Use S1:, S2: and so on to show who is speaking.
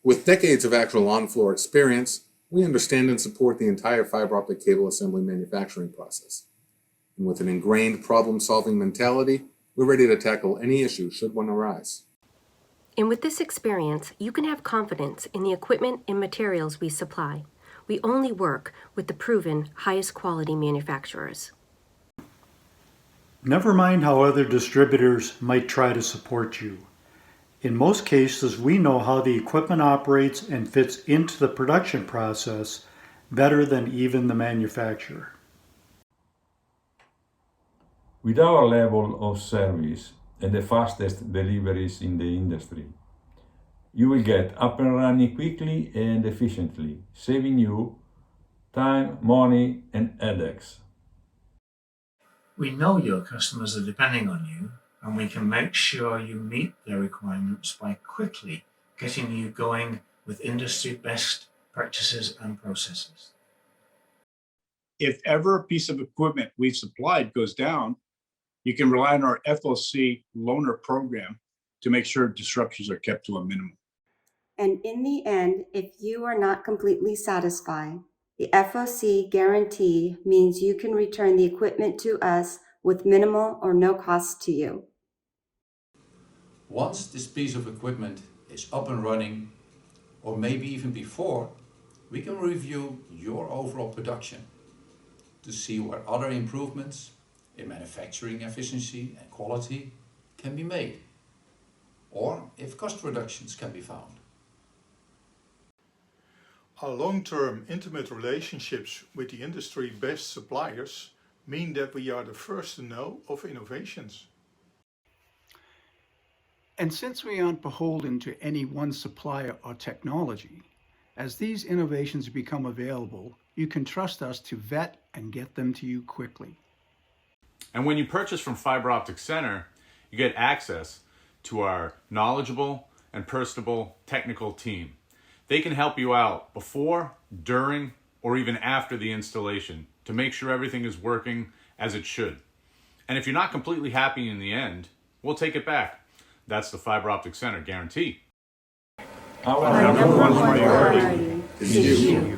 S1: With decades of actual on-floor experience, we understand and support the entire fiber optic cable assembly manufacturing process. And with an ingrained problem-solving mentality, we're ready to tackle any issue should one arise.
S2: And with this experience, you can have confidence in the equipment and materials we supply. We only work with the proven, highest quality manufacturers.
S3: Never mind how other distributors might try to support you. In most cases, we know how the equipment operates and fits into the production process better than even the manufacturer.
S4: With our level of service and the fastest deliveries in the industry, you will get up and running quickly and efficiently, saving you time, money, and headaches.
S5: We know your customers are depending on you, and we can make sure you meet their requirements by quickly getting you going with industry best practices and processes.
S6: If ever a piece of equipment we've supplied goes down, you can rely on our FOC loaner program to make sure disruptions are kept to a minimum.
S7: And in the end, if you are not completely satisfied, the FOC guarantee means you can return the equipment to us with minimal or no cost to you.
S8: Once this piece of equipment is up and running, or maybe even before, we can review your overall production to see where other improvements in manufacturing efficiency and quality can be made, or if cost reductions can be found.
S9: Our long-term intimate relationships with the industry best suppliers mean that we are the first to know of innovations.
S10: And since we aren't beholden to any one supplier or technology, as these innovations become available, you can trust us to vet and get them to you quickly.
S11: And when you purchase from Fiber Optic Center, you get access to our knowledgeable and personable technical team. They can help you out before, during, or even after the installation to make sure everything is working as it should. And if you're not completely happy in the end, we'll take it back. That's the Fiber Optic Center guarantee.
S4: Our number one priority
S1: is you.